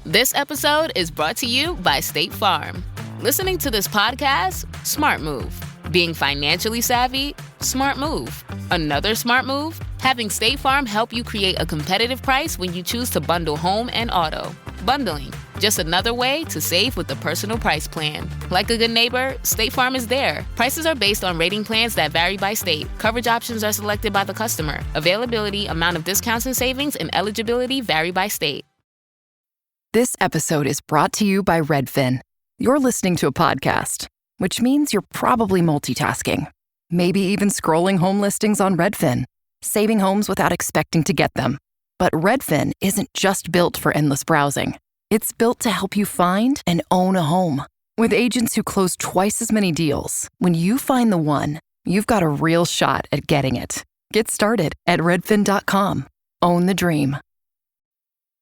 This episode is brought to you by State Farm. Listening to this podcast? Smart move. Being financially savvy? Smart move. Another smart move? Having State Farm help you create a competitive price when you choose to bundle home and auto. Bundling, just another way to save with the personal price plan. Like a good neighbor, State Farm is there. Prices are based on rating plans that vary by state. Coverage options are selected by the customer. Availability, amount of discounts and savings, and eligibility vary by state. This episode is brought to you by Redfin. You're listening to a podcast, which means you're probably multitasking. Maybe even scrolling home listings on Redfin, saving homes without expecting to get them. But Redfin isn't just built for endless browsing. It's built to help you find and own a home. With agents who close twice as many deals, when you find the one, you've got a real shot at getting it. Get started at redfin.com. Own the dream.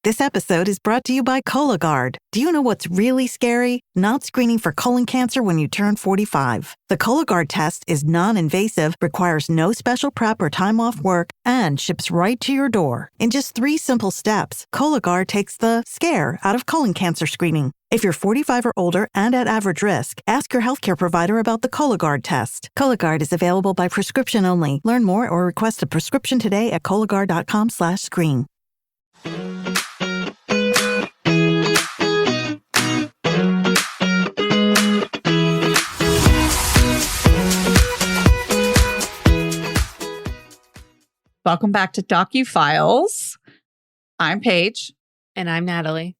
This episode is brought to you by Cologuard. Do you know what's really scary? Not screening for colon cancer when you turn 45. The Cologuard test is non-invasive, requires no special prep or time off work, and ships right to your door. In just 3 simple steps, Cologuard takes the scare out of colon cancer screening. If you're 45 or older and at average risk, ask your healthcare provider about the Cologuard test. Cologuard is available by prescription only. Learn more or request a prescription today at Cologuard.com/screen. Welcome back to DOCUFILES. I'm Paige. And I'm Natalie.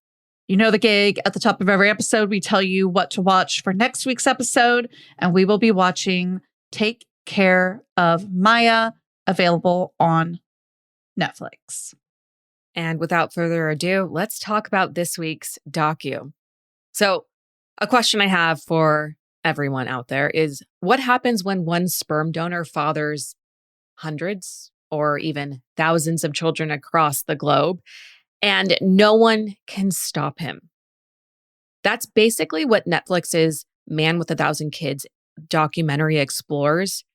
You know the gig. At the top of every episode, we tell you what to watch for next week's episode, and we will be watching Take Care of Maya, available on Netflix. And without further ado, let's talk about this week's docu. So, a question I have for everyone out there is, what happens when one sperm donor fathers hundreds or even thousands of children across the globe, and no one can stop him? That's basically what Netflix's Man with 1,000 Kids documentary explores.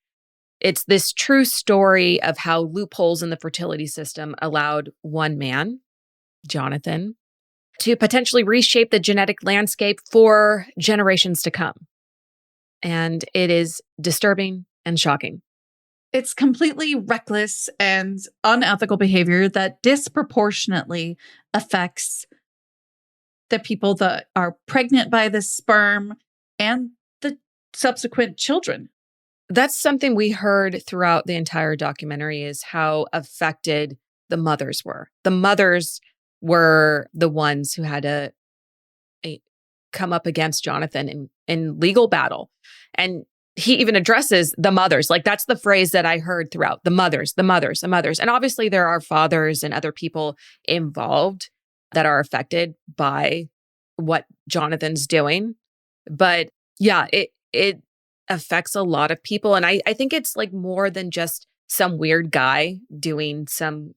It's this true story of how loopholes in the fertility system allowed one man, Jonathan, to potentially reshape the genetic landscape for generations to come. And it is disturbing and shocking. It's completely reckless and unethical behavior that disproportionately affects the people that are pregnant by the sperm and the subsequent children. That's something we heard throughout the entire documentary, is how affected the mothers were. The mothers were the ones who had to come up against Jonathan in legal battle. And he even addresses the mothers. Like, that's the phrase that I heard throughout. The mothers, the mothers, the mothers. And obviously there are fathers and other people involved that are affected by what Jonathan's doing. But yeah, it affects a lot of people. And I think it's like more than just some weird guy doing some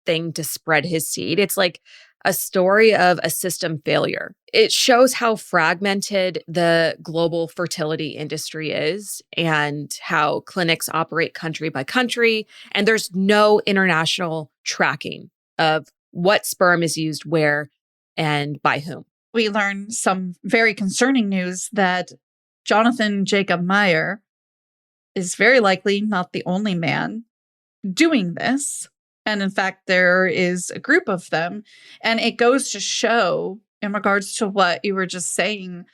thing to spread his seed. It's like a story of a system failure. It shows how fragmented the global fertility industry is and how clinics operate country by country. And there's no international tracking of what sperm is used where and by whom. We learn some very concerning news that Jonathan Jacob Meyer is very likely not the only man doing this. And in fact, there is a group of them. And it goes to show, in regards to what you were just saying,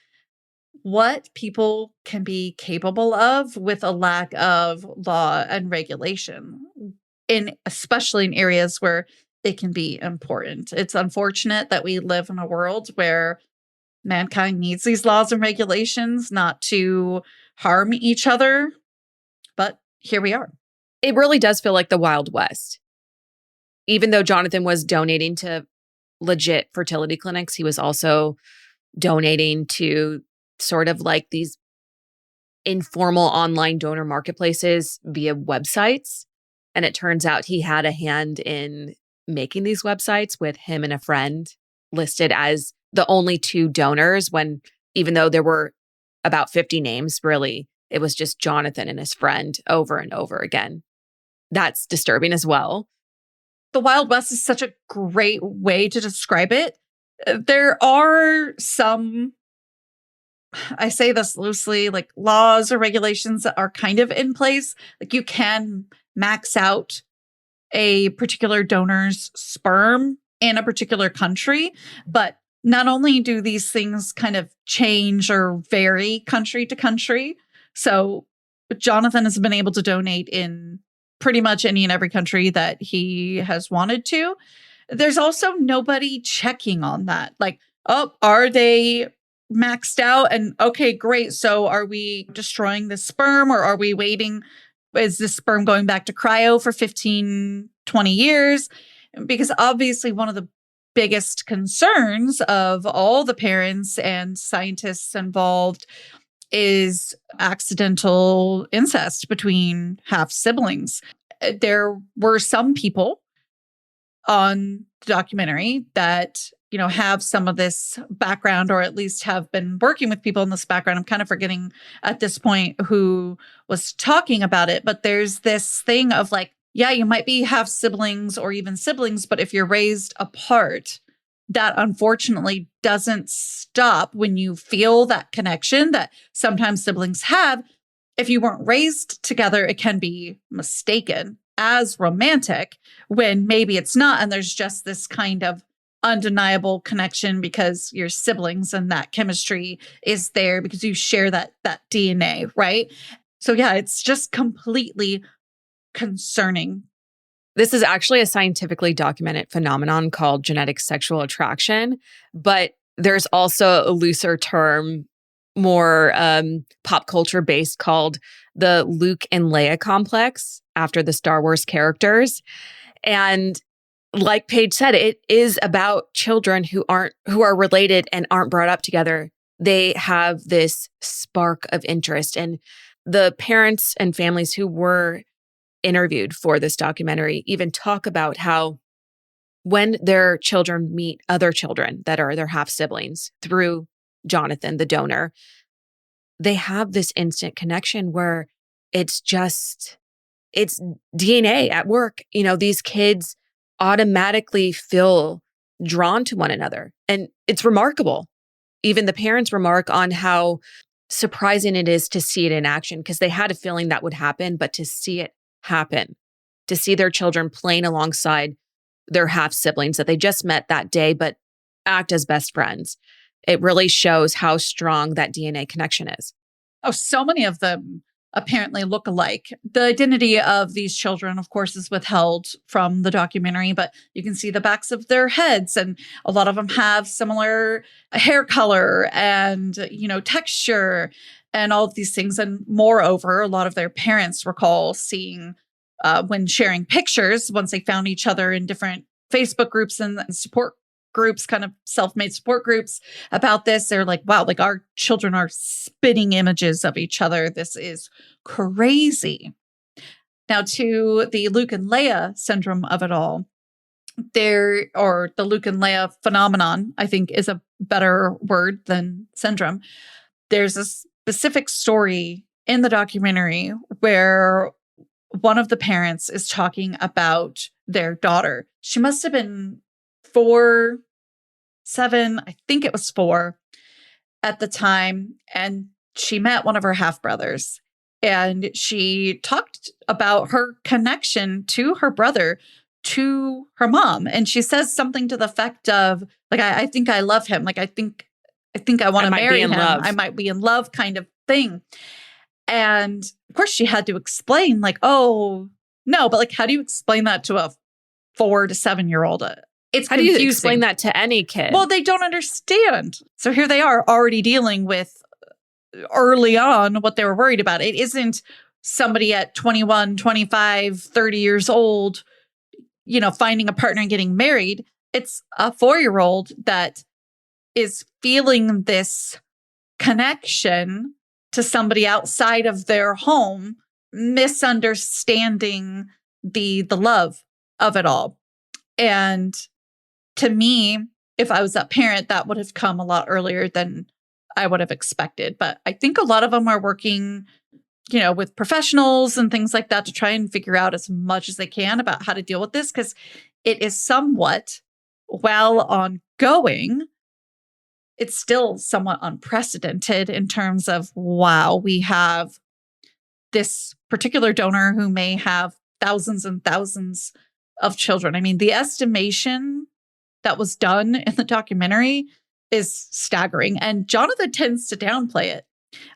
what people can be capable of with a lack of law and regulation, especially in areas where it can be important. It's unfortunate that we live in a world where mankind needs these laws and regulations not to harm each other. But here we are. It really does feel like the Wild West. Even though Jonathan was donating to legit fertility clinics, he was also donating to sort of like these informal online donor marketplaces via websites. And it turns out he had a hand in making these websites, with him and a friend listed as the only 2 donors, when even though there were about 50 names, really, it was just Jonathan and his friend over and over again. That's disturbing as well. The Wild West is such a great way to describe it. There are some, I say this loosely, like laws or regulations that are kind of in place. Like you can max out a particular donor's sperm in a particular country, but not only do these things kind of change or vary country to country. So Jonathan has been able to donate in pretty much any and every country that he has wanted to. There's also nobody checking on that. Like, oh, are they maxed out? And okay, great. So are we destroying the sperm, or are we waiting? Is the sperm going back to cryo for 15, 20 years? Because obviously one of the biggest concerns of all the parents and scientists involved is accidental incest between half siblings. There were some people on the documentary that, you know, have some of this background, or at least have been working with people in this background. I'm kind of forgetting at this point who was talking about it, but there's this thing of like, yeah, you might be half siblings or even siblings, but if you're raised apart, that unfortunately doesn't stop when you feel that connection that sometimes siblings have. If you weren't raised together, it can be mistaken as romantic when maybe it's not. And there's just this kind of undeniable connection because you're siblings and that chemistry is there because you share that DNA, right? So yeah, it's just completely concerning. This is actually a scientifically documented phenomenon called genetic sexual attraction, but there's also a looser term, more pop culture based, called the Luke and Leia complex, after the Star Wars characters. And like Paige said, it is about children who are related and aren't brought up together. They have this spark of interest. And the parents and families who were interviewed for this documentary even talk about how when their children meet other children that are their half siblings through Jonathan, the donor, they have this instant connection where it's DNA at work. You know, these kids automatically feel drawn to one another. And it's remarkable. Even the parents remark on how surprising it is to see it in action, because they had a feeling that would happen, but to see it happen, to see their children playing alongside their half siblings that they just met that day, but act as best friends. It really shows how strong that DNA connection is. Oh, so many of them apparently look alike. The identity of these children, of course, is withheld from the documentary, but you can see the backs of their heads, and a lot of them have similar hair color and, you know, texture and all of these things. And moreover, a lot of their parents recall seeing when sharing pictures, once they found each other in different Facebook groups and support groups, kind of self-made support groups about this, they're like, wow, like our children are spitting images of each other. This is crazy. Now, to the Luke and Leia syndrome of it all, or the Luke and Leia phenomenon, I think is a better word than syndrome. There's a specific story in the documentary where one of the parents is talking about their daughter. She must have been 4, 7, I think it was 4 at the time. And she met one of her half brothers, and she talked about her connection to her brother, to her mom. And she says something to the effect of, like, I think I love him. Like, I think I want to marry him. Love. I might be in love, kind of thing. And of course she had to explain, like, oh no, but like, how do you explain that to a 4 to 7-year-old? It's How confusing. do you explain that to any kid? Well, they don't understand. So here they are already dealing with early on what they were worried about. It isn't somebody at 21, 25, 30 years old, you know, finding a partner and getting married. It's a 4-year-old that is feeling this connection to somebody outside of their home, misunderstanding the love of it all. And to me, if I was that parent, that would have come a lot earlier than I would have expected. But I think a lot of them are working, you know, with professionals and things like that to try and figure out as much as they can about how to deal with this, because it is somewhat, while ongoing, it's still somewhat unprecedented in terms of, wow, we have this particular donor who may have thousands and thousands of children. I mean, the estimation that was done in the documentary is staggering. And Jonathan tends to downplay it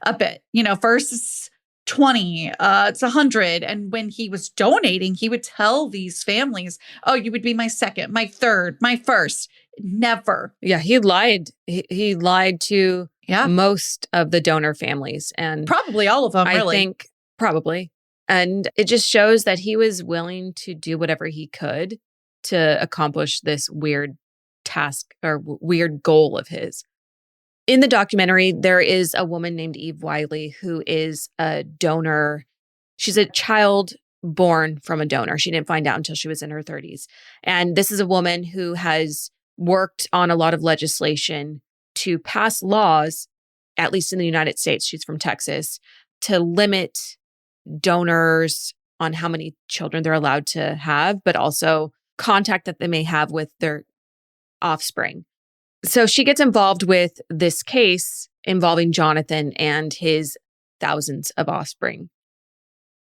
a bit. First it's 20, it's 100. And when he was donating, he would tell these families, oh, you would be my second, my third, my first. Never. Yeah, he lied. He lied to most of the donor families. And probably all of them, really. I think probably. And it just shows that he was willing to do whatever he could to accomplish this weird task or weird goal of his. In the documentary, there is a woman named Eve Wiley who is a donor. She's a child born from a donor. She didn't find out until she was in her 30s. And this is a woman who has worked on a lot of legislation to pass laws, at least in the United States, she's from Texas, to limit donors on how many children they're allowed to have, but also contact that they may have with their offspring. So she gets involved with this case involving Jonathan and his thousands of offspring.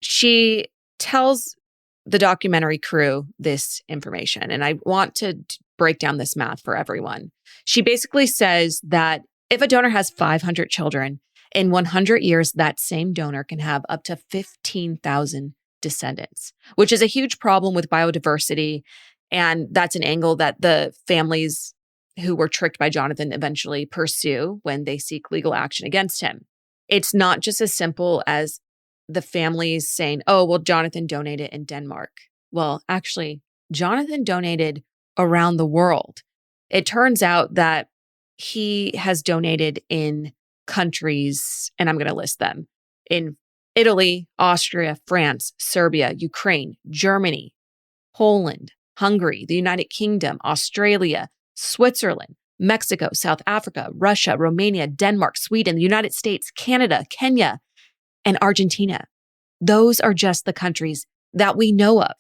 She tells the documentary crew this information, and I want to break down this math for everyone. She basically says that if a donor has 500 children, in 100 years, that same donor can have up to 15,000 descendants, which is a huge problem with biodiversity. And that's an angle that the families who were tricked by Jonathan eventually pursue when they seek legal action against him. It's not just as simple as the families saying, oh, well, Jonathan donated in Denmark. Well, actually, Jonathan donated around the world. It turns out that he has donated in countries, and I'm going to list them, in Italy, Austria, France, Serbia, Ukraine, Germany, Poland, Hungary, the United Kingdom, Australia, Switzerland, Mexico, South Africa, Russia, Romania, Denmark, Sweden, the United States, Canada, Kenya, and Argentina. Those are just the countries that we know of.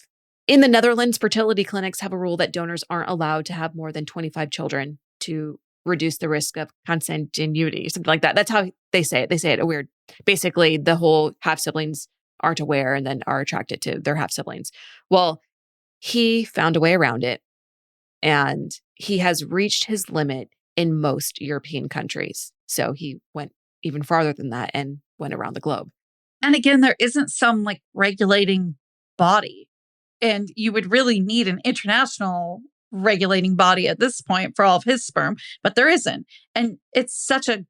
In the Netherlands, fertility clinics have a rule that donors aren't allowed to have more than 25 children to reduce the risk of consanguinity, something like that. That's how they say it. They say it weird. Basically, the whole half-siblings aren't aware and then are attracted to their half-siblings. Well, he found a way around it, and he has reached his limit in most European countries. So he went even farther than that and went around the globe. And again, there isn't some regulating body. And you would really need an international regulating body at this point for all of his sperm, but there isn't. And it's such a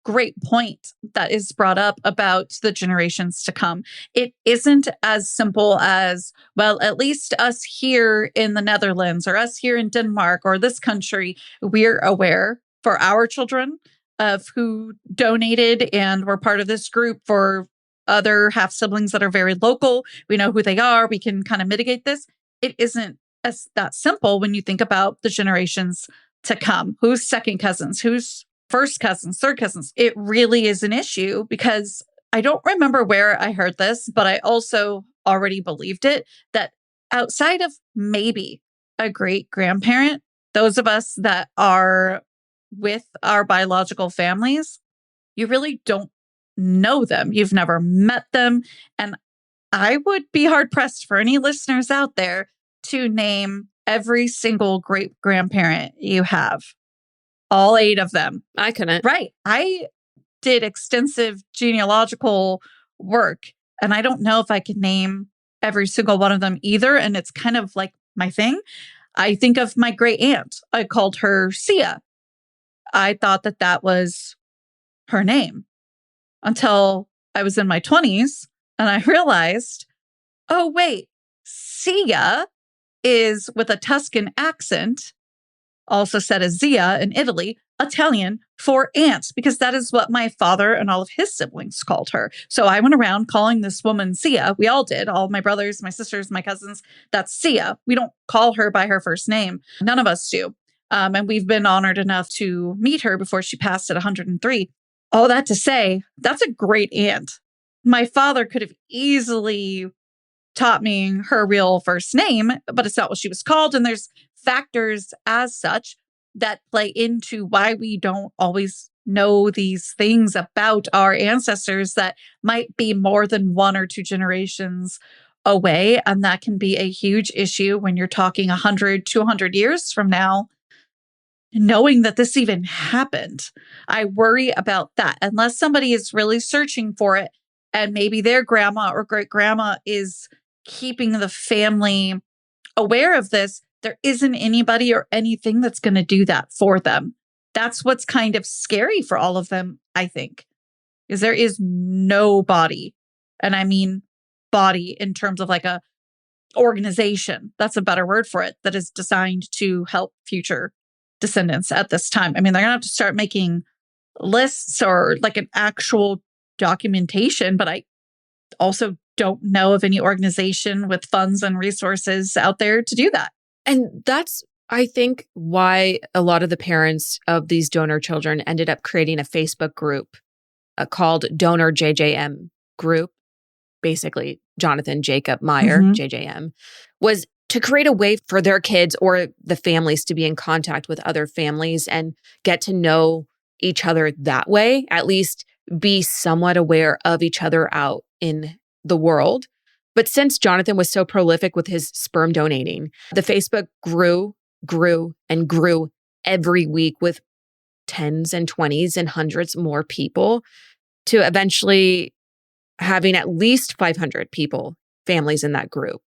great point that is brought up about the generations to come. It isn't as simple as, well, at least us here in the Netherlands or us here in Denmark or this country, we're aware for our children of who donated and were part of this group. For other half siblings that are very local, we know who they are. We can kind of mitigate this. It isn't as that simple when you think about the generations to come. Who's second cousins? Who's first cousins, third cousins? It really is an issue because I don't remember where I heard this, but I also already believed it, that outside of maybe a great grandparent, those of us that are with our biological families, you really don't know them. You've never met them. And I would be hard pressed for any listeners out there to name every single great grandparent you have. All 8 of them. I couldn't. Right. I did extensive genealogical work, and I don't know if I could name every single one of them either. And it's kind of like my thing. I think of my great aunt. I called her Sia. I thought that that was her name until I was in my 20s and I realized, oh, wait, Sia is with a Tuscan accent, also said as Zia in Italy, Italian for aunt, because that is what my father and all of his siblings called her. So I went around calling this woman Sia. We all did. All my brothers, my sisters, my cousins. That's Sia. We don't call her by her first name. None of us do. And we've been honored enough to meet her before she passed at 103. All that to say, that's a great aunt. My father could have easily taught me her real first name, but it's not what she was called. And there's factors as such. that play into why we don't always know these things about our ancestors that might be more than 1 or 2 generations away. And that can be a huge issue when you're talking 100, 200 years from now, knowing that this even happened. I worry about that unless somebody is really searching for it and maybe their grandma or great grandma is keeping the family aware of this. There isn't anybody or anything that's going to do that for them. That's what's kind of scary for all of them, I think, is there is no body. And I mean body in terms of like a organization. That's a better word for it, that is designed to help future descendants at this time. I mean, they're going to have to start making lists or like an actual documentation, but I also don't know of any organization with funds and resources out there to do that. And that's, I think, why a lot of the parents of these donor children ended up creating a Facebook group called Donor JJM Group. Basically, Jonathan Jacob Meyer, JJM, was to create a way for their kids or the families to be in contact with other families and get to know each other that way, at least be somewhat aware of each other out in the world. But since Jonathan was so prolific with his sperm donating, the Facebook grew every week with 10s and 20s and hundreds more people to eventually having at least 500 people, families in that group.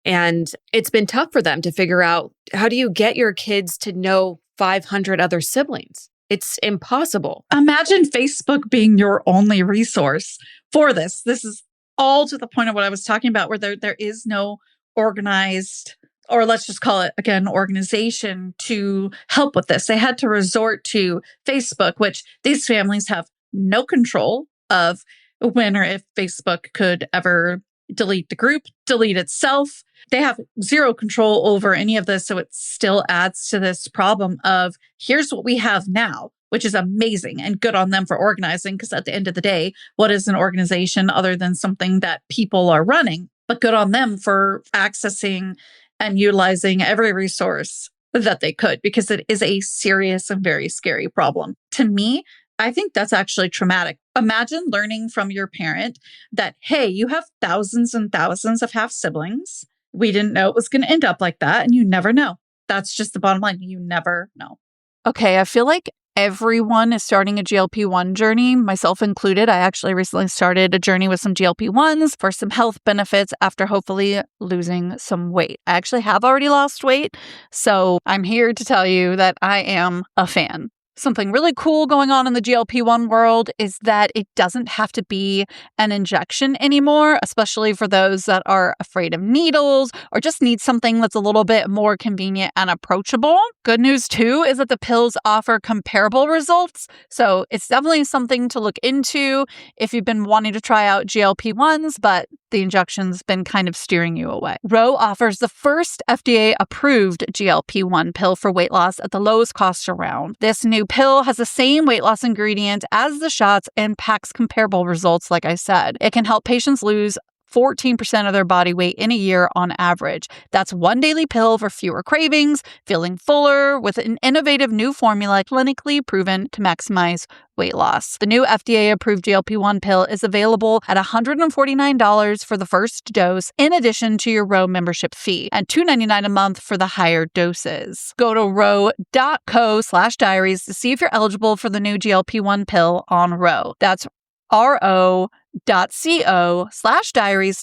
And it's been tough for them to figure out, how do you get your kids to know 500 other siblings? It's impossible. Imagine Facebook being your only resource for this. This is all to the point of what I was talking about, where there is no organized, or let's just call it again, organization to help with this. They had to resort to Facebook, which these families have no control of when or if Facebook could ever delete the group, delete itself. They have zero control over any of this. So it still adds to this problem of here's what we have now, which is amazing and good on them for organizing. Because at the end of the day, what is an organization other than something that people are running? But good on them for accessing and utilizing every resource that they could, because it is a serious and very scary problem. To me, I think that's actually traumatic. Imagine learning from your parent that, hey, you have thousands and thousands of half siblings. We didn't know it was going to end up like that. And you never know. That's just the bottom line. You never know. Okay, I feel like everyone is starting a GLP-1 journey, myself included. I actually recently started a journey with some GLP-1s for some health benefits after hopefully losing some weight. I actually have already lost weight, so I'm here to tell you that I am a fan. Something really cool going on in the GLP-1 world is that it doesn't have to be an injection anymore, especially for those that are afraid of needles or just need something that's a little bit more convenient and approachable. Good news, too, is that the pills offer comparable results. So it's definitely something to look into if you've been wanting to try out GLP-1s, but the injection's been kind of steering you away. Ro offers the first FDA-approved GLP-1 pill for weight loss at the lowest cost around. This new pill has the same weight loss ingredient as the shots and packs comparable results, like I said. It can help patients lose 14% of their body weight in a year on average. That's one daily pill for fewer cravings, feeling fuller, with an innovative new formula clinically proven to maximize weight loss. The new FDA-approved GLP-1 pill is available at $149 for the first dose, in addition to your Ro membership fee, and $299 a month for the higher doses. Go to ro.co/diaries to see if you're eligible for the new GLP-1 pill on Ro. That's ro.co/diaries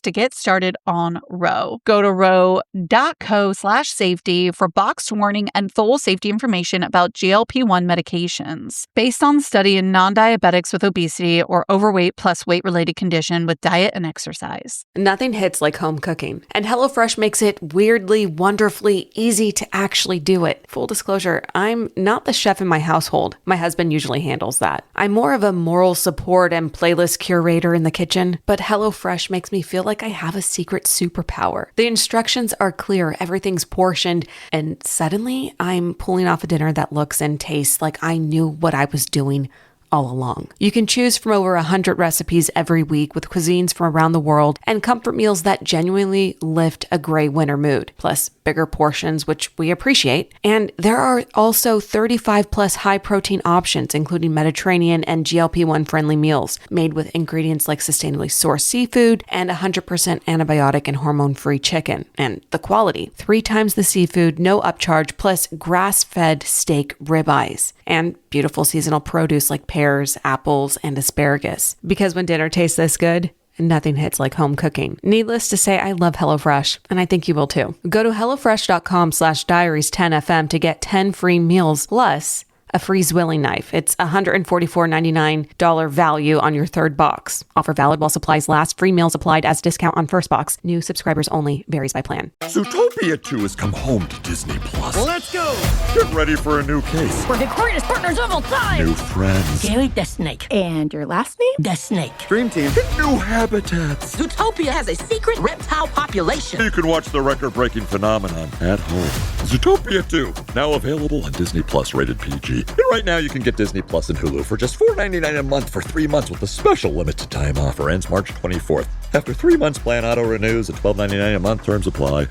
to get started on Ro. Go to ro.co/safety for boxed warning and full safety information about GLP-1 medications. Based on study in non-diabetics with obesity or overweight plus weight-related condition with diet and exercise. Nothing hits like home cooking, and HelloFresh makes it weirdly, wonderfully easy to actually do it. Full disclosure, I'm not the chef in my household. My husband usually handles that. I'm more of a moral support and playlist curator in the kitchen, but HelloFresh makes me feel like I have a secret superpower. The instructions are clear, everything's portioned, and suddenly I'm pulling off a dinner that looks and tastes like I knew what I was doing all along. You can choose from over 100 recipes every week with cuisines from around the world and comfort meals that genuinely lift a gray winter mood, plus bigger portions, which we appreciate. And there are also 35 plus high protein options, including Mediterranean and GLP-1 friendly meals made with ingredients like sustainably sourced seafood and 100% antibiotic and hormone-free chicken. And the quality, 3 times the seafood, no upcharge, plus grass-fed steak ribeyes, and beautiful seasonal produce like pears, apples, and asparagus. Because when dinner tastes this good, nothing hits like home cooking. Needless to say, I love HelloFresh, and I think you will too. Go to HelloFresh.com/diaries10fm to get 10 free meals plus a free Zwilling knife. It's $144.99 value on your third box. Offer valid while supplies last. Free meals applied as discount on first box. New subscribers only. Varies by plan. Zootopia 2 has come home to Disney+. Let's go! Get ready for a new case. We're the greatest partners of all time! New friends. Gary the Snake. And your last name? The Snake. Dream Team. Get new habitats. Zootopia has a secret reptile population. You can watch the record-breaking phenomenon at home. Zootopia 2, now available on Disney+, rated PG. And right now you can get Disney Plus and Hulu for just $4.99 a month for 3 months with a special limited time offer. Ends March 24th. After 3 months, plan auto renews at $12.99 a month. Terms apply.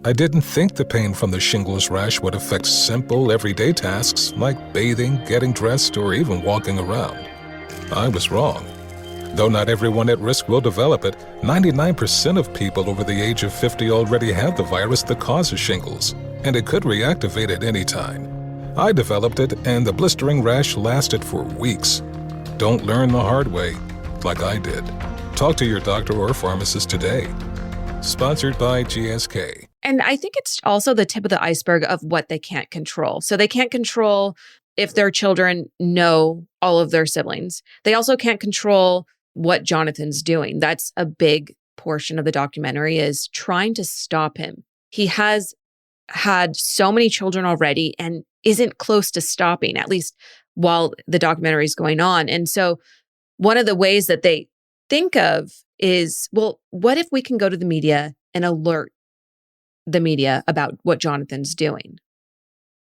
I didn't think the pain from the shingles rash would affect simple, everyday tasks like bathing, getting dressed, or even walking around. I was wrong. Though not everyone at risk will develop it, 99% of people over the age of 50 already have the virus that causes shingles, and it could reactivate at any time. I developed it, and the blistering rash lasted for weeks. Don't learn the hard way, like I did. Talk to your doctor or pharmacist today. Sponsored by GSK. And I think it's also the tip of the iceberg of what they can't control. So they can't control if their children know all of their siblings. They also can't control what Jonathan's doing. That's a big portion of the documentary, is trying to stop him. He has had so many children already and isn't close to stopping, at least while the documentary is going on. And so one of the ways that they think of is, well, what if we can go to the media and alert the media about what Jonathan's doing?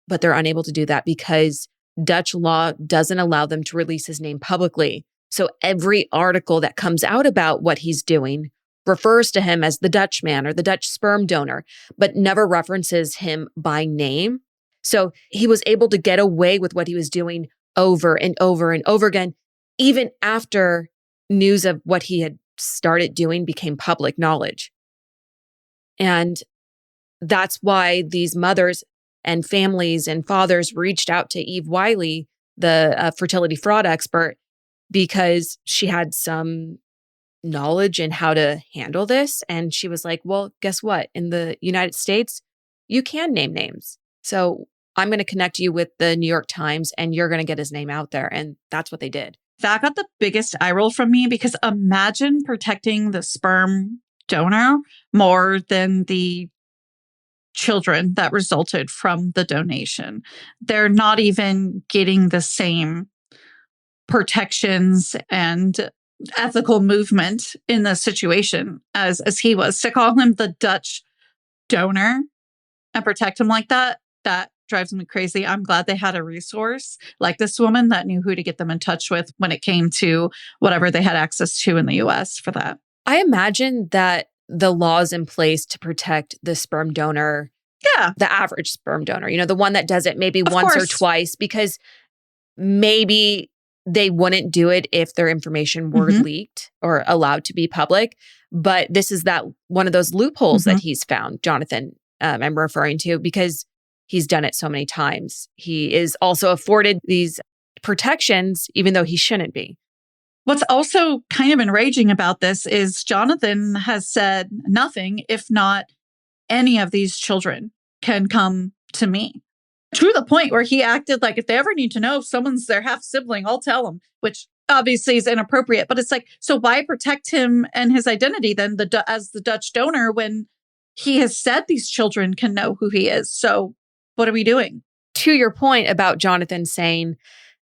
But they're unable to do that because Dutch law doesn't allow them to release his name publicly. So every article that comes out about what he's doing refers to him as the Dutch man or the Dutch sperm donor, but never references him by name. So he was able to get away with what he was doing over and over and over again, even after news of what he had started doing became public knowledge. And that's why these mothers and families and fathers reached out to Eve Wiley, the fertility fraud expert, because she had some knowledge in how to handle this. And she was like, well, guess what? In the United States, you can name names. So I'm going to connect you with the New York Times and you're going to get his name out there. And that's what they did. That got the biggest eye roll from me, because imagine protecting the sperm donor more than the children that resulted from the donation. They're not even getting the same protections and ethical movement in the situation as he was. To call him the Dutch donor and protect him like that drives me crazy. I'm glad they had a resource like this woman that knew who to get them in touch with when it came to whatever they had access to in the US for that. I imagine that the laws in place to protect the sperm donor, the average sperm donor, the one that does it maybe once or twice, because maybe they wouldn't do it if their information were leaked or allowed to be public. But this is that one of those loopholes that he's found, Jonathan, I'm referring to, because he's done it so many times. He is also afforded these protections, even though he shouldn't be. What's also kind of enraging about this is Jonathan has said nothing, if not any of these children can come to me. To the point where he acted like if they ever need to know if someone's their half sibling, I'll tell them, which obviously is inappropriate. But it's like, so why protect him and his identity then as the Dutch donor when he has said these children can know who he is? So what are we doing? To your point about Jonathan saying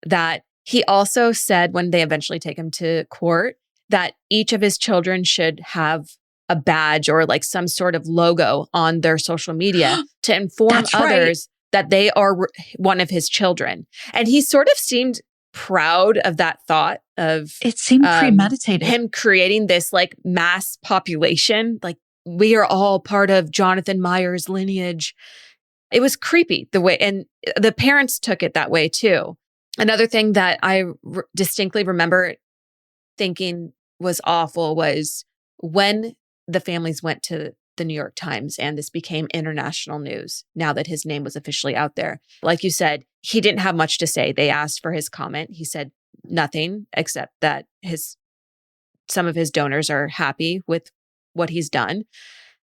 that, he also said when they eventually take him to court that each of his children should have a badge or like some sort of logo on their social media to inform others that they are one of his children. And he sort of seemed proud of that thought of It seemed premeditated. him creating this like mass population. Like, we are all part of Jonathan Meyer's lineage. It was creepy the way, and the parents took it that way too. Another thing that I distinctly remember thinking was awful was when the families went to the New York Times and this became international news now that his name was officially out there. Like you said, he didn't have much to say. They asked for his comment. He said nothing except that some of his donors are happy with what he's done.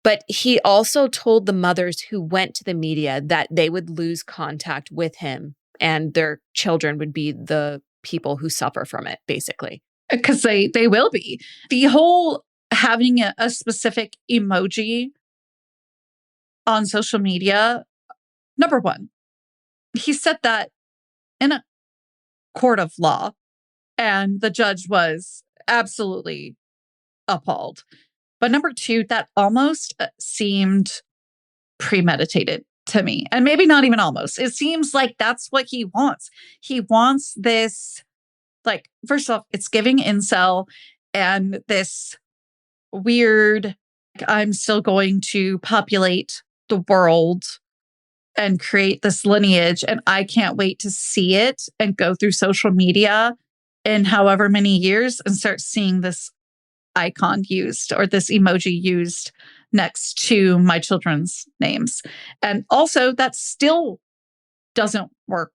But he also told the mothers who went to the media that they would lose contact with him and their children would be the people who suffer from it, basically. Because they will be. The whole having a specific emoji on social media, number one, he said that in a court of law, and the judge was absolutely appalled. But number two, that almost seemed premeditated to me. And maybe not even almost. It seems like that's what he wants. He wants this, like, first off, it's giving incel and this weird, I'm still going to populate the world and create this lineage. And I can't wait to see it and go through social media in however many years and start seeing this icon used or this emoji used next to my children's names. And also that still doesn't work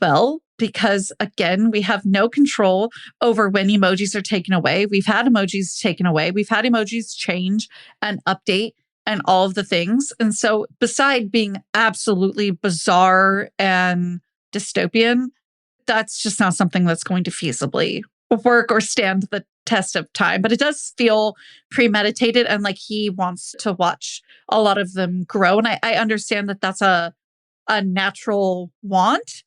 well because, again, we have no control over when emojis are taken away. We've had emojis taken away. We've had emojis change and update and all of the things. And so beside being absolutely bizarre and dystopian, that's just not something that's going to feasibly work or stand the test of time. But it does feel premeditated and like he wants to watch a lot of them grow. And I understand that that's a natural want,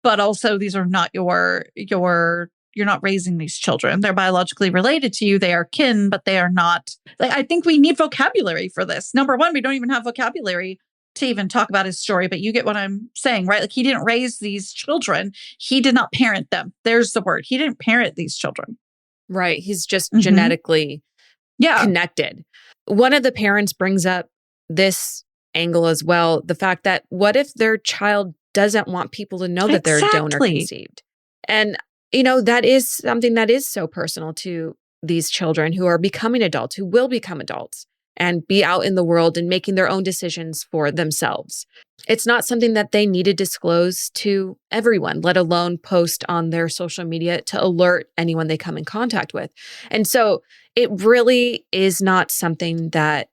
but also these are not you're not raising these children. They're biologically related to you. They are kin, but they are not. Like, I think we need vocabulary for this. Number one, we don't even have vocabulary to even talk about his story, but you get what I'm saying, right? Like, he didn't raise these children. He did not parent them. There's the word. He didn't parent these children. Right. He's just genetically connected. One of the parents brings up this angle as well. The fact that what if their child doesn't want people to know that they're donor conceived? And, you know, that is something that is so personal to these children who are becoming adults, who will become adults and be out in the world and making their own decisions for themselves. It's not something that they need to disclose to everyone, let alone post on their social media to alert anyone they come in contact with. And so it really is not something that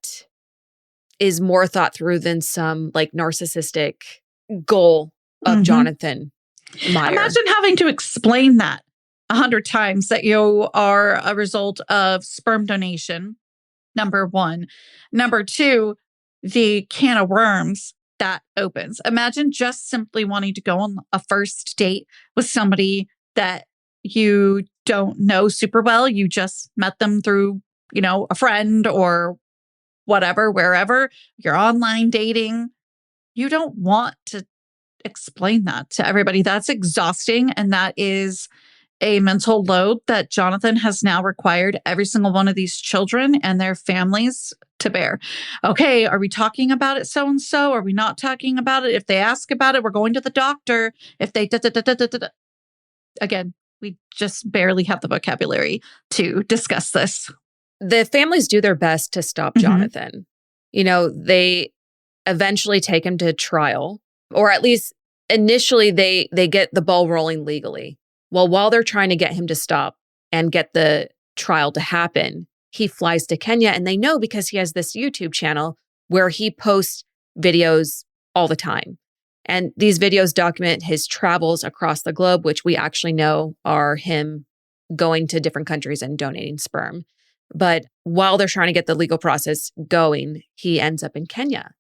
is more thought through than some like narcissistic goal of Jonathan Meyer. Imagine having to explain that 100 times that you are a result of sperm donation. Number one. Number two, the can of worms that opens. Imagine just simply wanting to go on a first date with somebody that you don't know super well. You just met them through, you know, a friend or whatever, wherever you're online dating. You don't want to explain that to everybody. That's exhausting. And that is a mental load that Jonathan has now required every single one of these children and their families to bear. Okay, are we talking about it so-and-so? Are we not talking about it? If they ask about it, we're going to the doctor. If they Again, we just barely have the vocabulary to discuss this. The families do their best to stop Jonathan. You know, they eventually take him to trial, or at least initially they get the ball rolling legally. Well, while they're trying to get him to stop and get the trial to happen, he flies to Kenya, and they know because he has this YouTube channel where he posts videos all the time. And these videos document his travels across the globe, which we actually know are him going to different countries and donating sperm. But while they're trying to get the legal process going, he ends up in Kenya.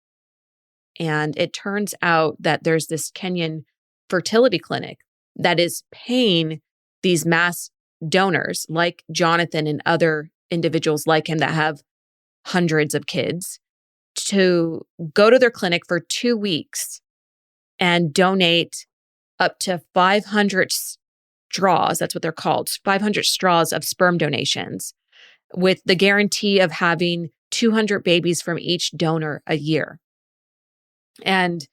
And it turns out that there's this Kenyan fertility clinic that is paying these mass donors like Jonathan and other individuals like him that have hundreds of kids to go to their clinic for 2 weeks and donate up to 500 straws, that's what they're called, 500 straws of sperm donations with the guarantee of having 200 babies from each donor a year. And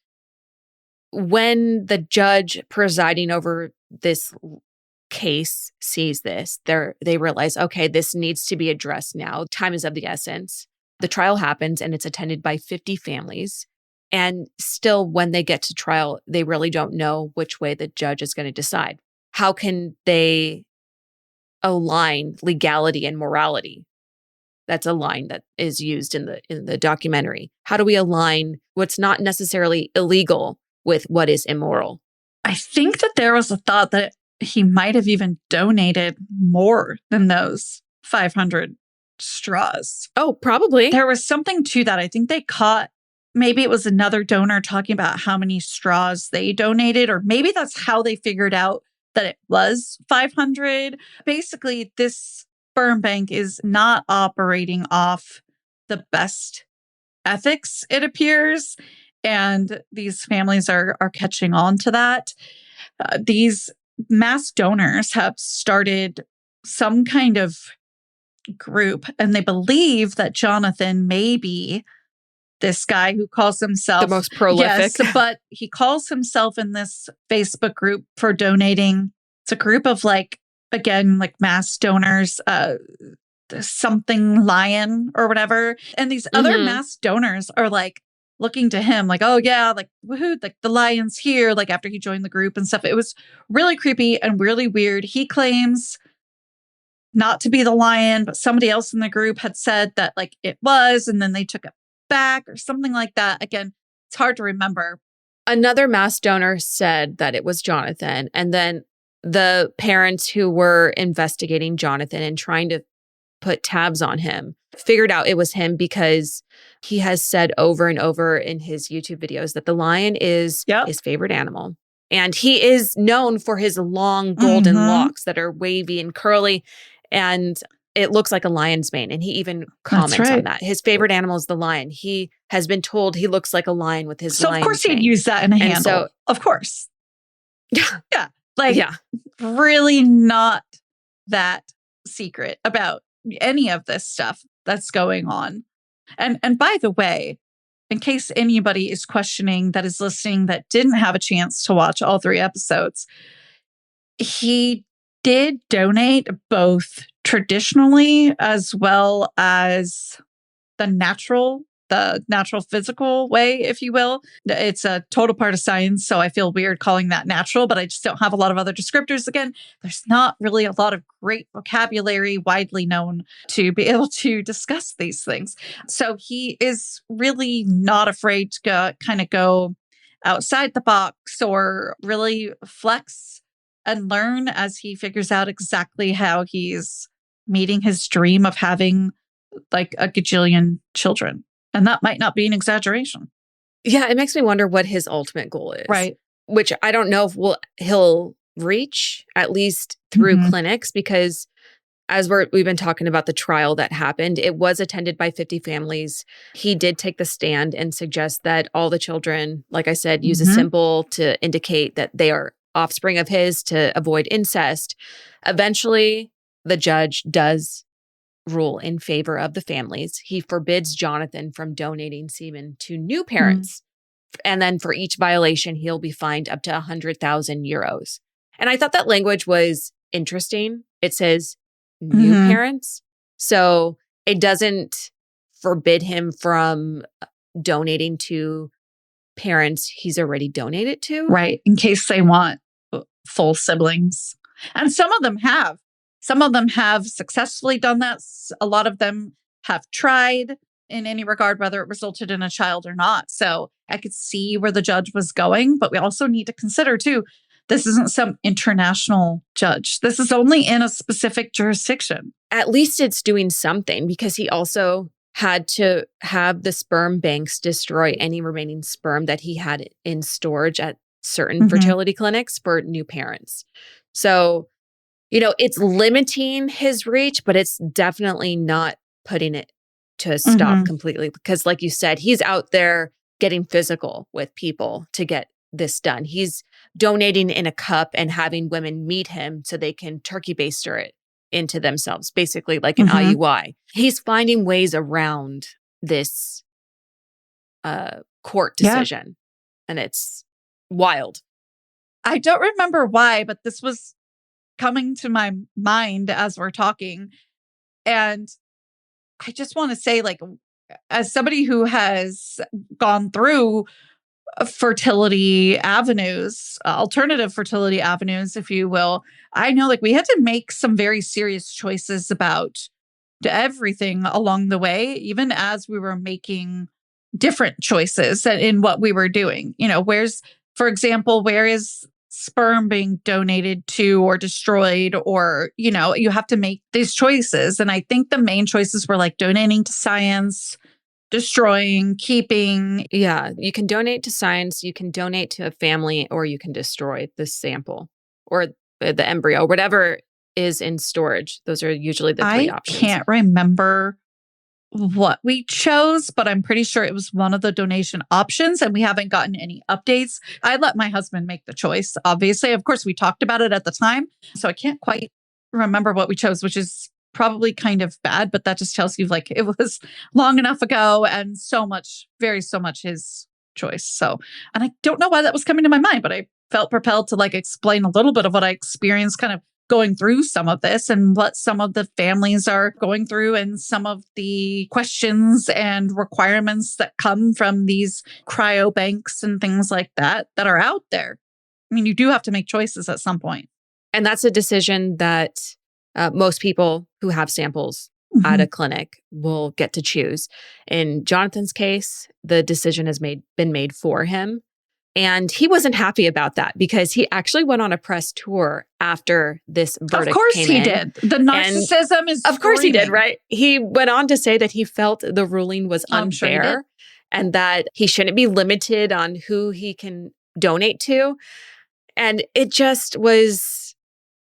when the judge presiding over this case sees this, they realize, okay, this needs to be addressed now. Time is of the essence. The trial happens and it's attended by 50 families. And still, when they get to trial, they really don't know which way the judge is going to decide. How can they align legality and morality? That's a line that is used in the documentary. How do we align what's not necessarily illegal with what is immoral? I think that there was a thought that he might have even donated more than those 500 straws. Oh, probably. There was something to that. I think they caught, maybe it was another donor talking about how many straws they donated, or maybe that's how they figured out that it was 500. Basically, this sperm bank is not operating off the best ethics, it appears. And these families are catching on to that. These mass donors have started some kind of group, and they believe that Jonathan may be this guy who calls himself the most prolific. Yes, but he calls himself in this Facebook group for donating. It's a group of again, mass donors, something lion or whatever. And these other mass donors are looking to him oh yeah, woohoo, the lion's here, after he joined the group and stuff. It was really creepy and really weird. He claims not to be the lion, but somebody else in the group had said that it was, and then they took it back or something like that. Again, it's hard to remember. Another mass donor said that it was Jonathan, and then the parents who were investigating Jonathan and trying to put tabs on him figured out it was him because he has said over and over in his YouTube videos that the lion is his favorite animal. And he is known for his long golden locks that are wavy and curly, and it looks like a lion's mane. And he even comments on that. His favorite animal is the lion. He has been told he looks like a lion with his lion's mane. So of course he'd use that in a handle. So, of course. Yeah. Really not that secret about any of this stuff that's going on. And by the way, in case anybody is questioning that is listening that didn't have a chance to watch all 3 episodes, he did donate both traditionally as well as the natural physical way, if you will. It's a total part of science, so I feel weird calling that natural, but I just don't have a lot of other descriptors. Again, there's not really a lot of great vocabulary widely known to be able to discuss these things. So he is really not afraid to go outside the box or really flex and learn as he figures out exactly how he's meeting his dream of having a gajillion children. And that might not be an exaggeration. Yeah, it makes me wonder what his ultimate goal is. Right. Which I don't know if he'll reach, at least through clinics, because as we've been talking about the trial that happened, it was attended by 50 families. He did take the stand and suggest that all the children, like I said, use a symbol to indicate that they are offspring of his to avoid incest. Eventually, the judge does rule in favor of the families. He forbids Jonathan from donating semen to new parents. And then for each violation, he'll be fined up to 100,000 euros. And I thought that language was interesting. It says new parents. So it doesn't forbid him from donating to parents he's already donated to. Right. In case they want full siblings. And some of them have. Some of them have successfully done that. A lot of them have tried in any regard, whether it resulted in a child or not. So I could see where the judge was going, but we also need to consider too, this isn't some international judge. This is only in a specific jurisdiction. At least it's doing something, because he also had to have the sperm banks destroy any remaining sperm that he had in storage at certain fertility clinics for new parents. So, it's limiting his reach, but it's definitely not putting it to stop completely. Because like you said, he's out there getting physical with people to get this done. He's donating in a cup and having women meet him so they can turkey baster it into themselves, basically like an IUI. He's finding ways around this court decision, and it's wild. I don't remember why, but this was coming to my mind as we're talking. And I just want to say, like, as somebody who has gone through fertility avenues, alternative fertility avenues, if you will, I know like we had to make some very serious choices about everything along the way, even as we were making different choices in what we were doing. You know, for example, where is sperm being donated to or destroyed, or, you know, you have to make these choices. And I think the main choices were like donating to science, destroying, keeping. Yeah, you can donate to science, you can donate to a family, or you can destroy the sample or the embryo, whatever is in storage. Those are usually the three options. I can't remember what we chose, but I'm pretty sure it was one of the donation options, and we haven't gotten any updates. I let my husband make the choice, obviously. Of course, we talked about it at the time, so I can't quite remember what we chose, which is probably kind of bad, but that just tells you like it was long enough ago and so much his choice. So, and I don't know why that was coming to my mind, but I felt propelled to like explain a little bit of what I experienced kind of going through some of this and what some of the families are going through and some of the questions and requirements that come from these cryobanks and things like that are out there. I mean, you do have to make choices at some point. And that's a decision that most people who have samples at a clinic will get to choose. In Jonathan's case, the decision has been made for him. And he wasn't happy about that because he actually went on a press tour after this verdict came in. Of course he did. The narcissism is Of course he did, right? He went on to say that he felt the ruling was unfair and that he shouldn't be limited on who he can donate to. And it just was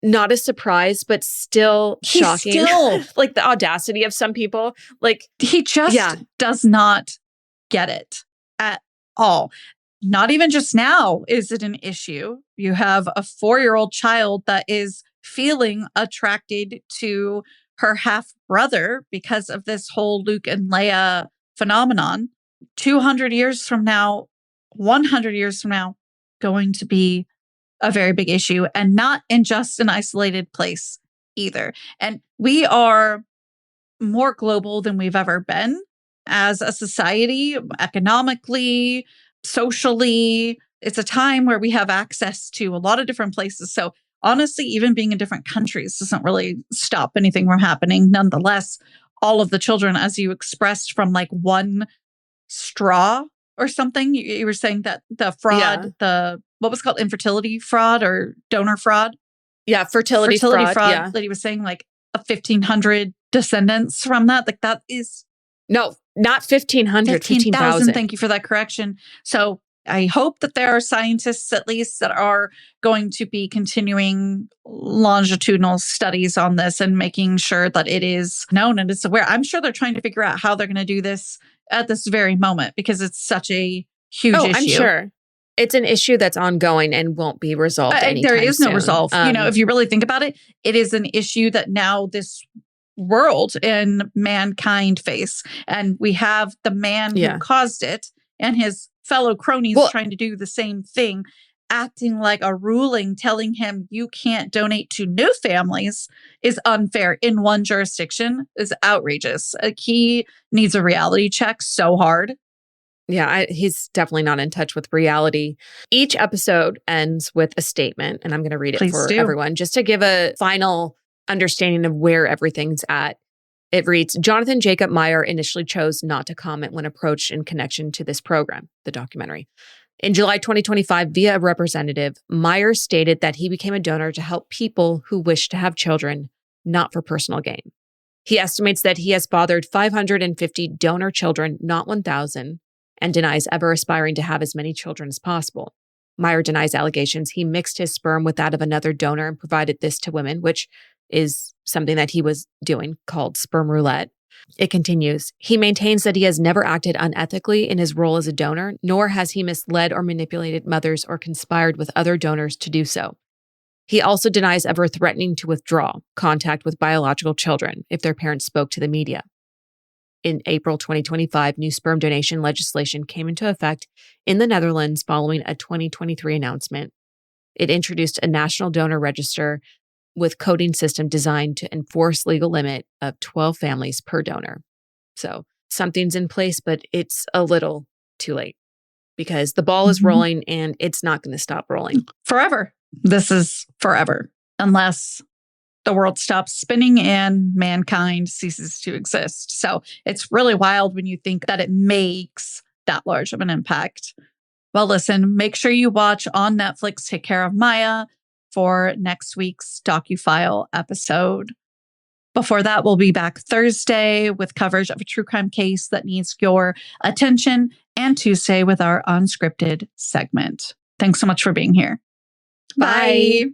not a surprise, but still shocking. Like the audacity of some people. Like he just does not get it at all. Not even just now is it an issue. You have a 4-year-old child that is feeling attracted to her half brother because of this whole Luke and Leia phenomenon. 200 years from now, 100 years from now, going to be a very big issue, and not in just an isolated place either. And we are more global than we've ever been as a society, economically, socially. It's a time where we have access to a lot of different places. So honestly, even being in different countries doesn't really stop anything from happening. Nonetheless, all of the children, as you expressed, from like one straw or something, you were saying that the fraud, what was called infertility fraud or donor fraud? Yeah, fertility fraud. Yeah. That he was saying like 1,500 descendants from that. Like that is... No, not 1,500, 15,000. Thank you for that correction. So I hope that there are scientists at least that are going to be continuing longitudinal studies on this and making sure that it is known and it's aware. I'm sure they're trying to figure out how they're going to do this at this very moment because it's such a huge issue. I'm sure. It's an issue that's ongoing and won't be resolved anytime There is soon. No resolve. If you really think about it, it is an issue that now this world and mankind face. And we have the man who caused it and his fellow cronies trying to do the same thing, acting like a ruling telling him you can't donate to new families is unfair in one jurisdiction is outrageous. He needs a reality check so hard. Yeah, he's definitely not in touch with reality. Each episode ends with a statement, and I'm going to read it for everyone just to give a final understanding of where everything's at. It reads, Jonathan Jacob Meyer initially chose not to comment when approached in connection to this program, the documentary. In July 2025, via a representative, Meyer stated that he became a donor to help people who wish to have children, not for personal gain. He estimates that he has fathered 550 donor children, not 1,000, and denies ever aspiring to have as many children as possible. Meyer denies allegations he mixed his sperm with that of another donor and provided this to women, which is something that he was doing called sperm roulette. It continues. He maintains that he has never acted unethically in his role as a donor, nor has he misled or manipulated mothers or conspired with other donors to do so. He also denies ever threatening to withdraw contact with biological children if their parents spoke to the media. In April 2025, new sperm donation legislation came into effect in the Netherlands following a 2023 announcement. It introduced a national donor register with coding system designed to enforce legal limit of 12 families per donor. So something's in place, but it's a little too late because the ball is rolling and it's not going to stop rolling. Forever. This is forever, unless the world stops spinning and mankind ceases to exist. So it's really wild when you think that it makes that large of an impact. Well, listen, make sure you watch on Netflix Take Care of Maya for next week's DOCUFILE episode. Before that, we'll be back Thursday with coverage of a true crime case that needs your attention, and Tuesday with our unscripted segment. Thanks so much for being here. Bye.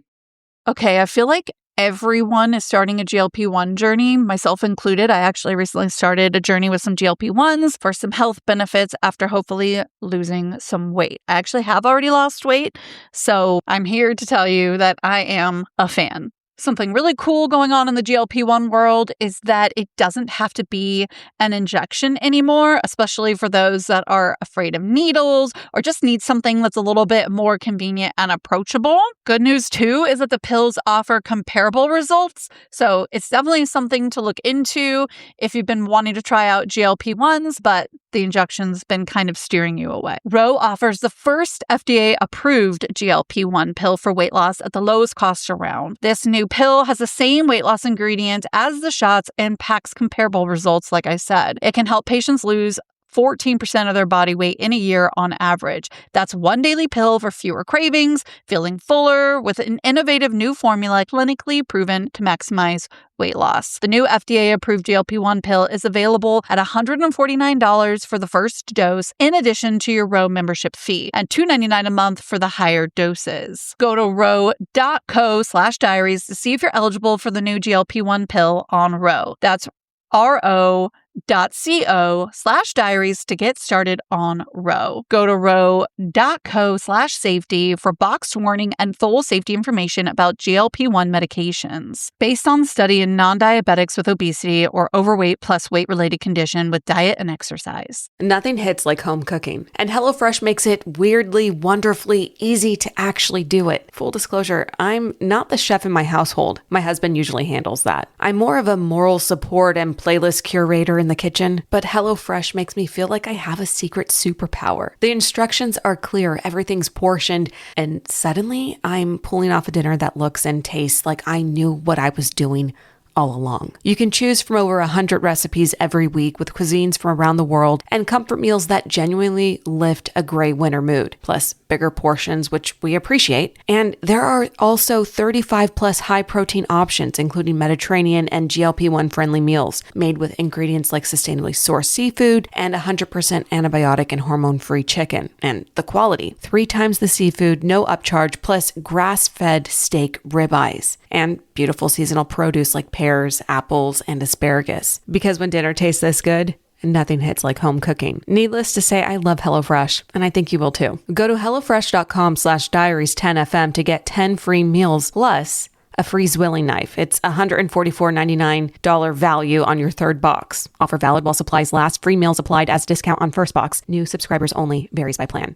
Okay, I feel like everyone is starting a GLP-1 journey, myself included. I actually recently started a journey with some GLP-1s for some health benefits after hopefully losing some weight. I actually have already lost weight, so I'm here to tell you that I am a fan. Something really cool going on in the GLP-1 world is that it doesn't have to be an injection anymore, especially for those that are afraid of needles or just need something that's a little bit more convenient and approachable. Good news, too, is that the pills offer comparable results. So it's definitely something to look into if you've been wanting to try out GLP-1s, but the injection's been kind of steering you away. Ro offers the first FDA-approved GLP-1 pill for weight loss at the lowest cost around. This new pill has the same weight loss ingredient as the shots and packs comparable results, like I said. It can help patients lose 14% of their body weight in a year on average. That's one daily pill for fewer cravings, feeling fuller, with an innovative new formula clinically proven to maximize weight loss. The new FDA-approved GLP-1 pill is available at $149 for the first dose, in addition to your Ro membership fee, and $299 a month for the higher doses. Go to ro.co/diaries to see if you're eligible for the new GLP-1 pill on Ro. That's ro.co/diaries to get started on Ro. Go to ro.co/safety for boxed warning and full safety information about GLP-1 medications. Based on study in non-diabetics with obesity or overweight plus weight-related condition with diet and exercise. Nothing hits like home cooking, and HelloFresh makes it weirdly, wonderfully easy to actually do it. Full disclosure, I'm not the chef in my household. My husband usually handles that. I'm more of a moral support and playlist curator in the kitchen, but HelloFresh makes me feel like I have a secret superpower. The instructions are clear, everything's portioned, and suddenly I'm pulling off a dinner that looks and tastes like I knew what I was doing all along. You can choose from over 100 recipes every week with cuisines from around the world and comfort meals that genuinely lift a gray winter mood, plus bigger portions, which we appreciate. And there are also 35 plus high protein options, including Mediterranean and GLP-1 friendly meals made with ingredients like sustainably sourced seafood and 100% antibiotic and hormone-free chicken. And the quality, 3 times the seafood, no upcharge, plus grass-fed steak ribeyes and beautiful seasonal produce like pears, apples, and asparagus. Because when dinner tastes this good, nothing hits like home cooking. Needless to say, I love HelloFresh, and I think you will too. Go to HelloFresh.com/diaries10FM to get 10 free meals plus a free Zwilling knife. It's $144.99 value on your third box. Offer valid while supplies last. Free meals applied as discount on first box. New subscribers only. Varies by plan.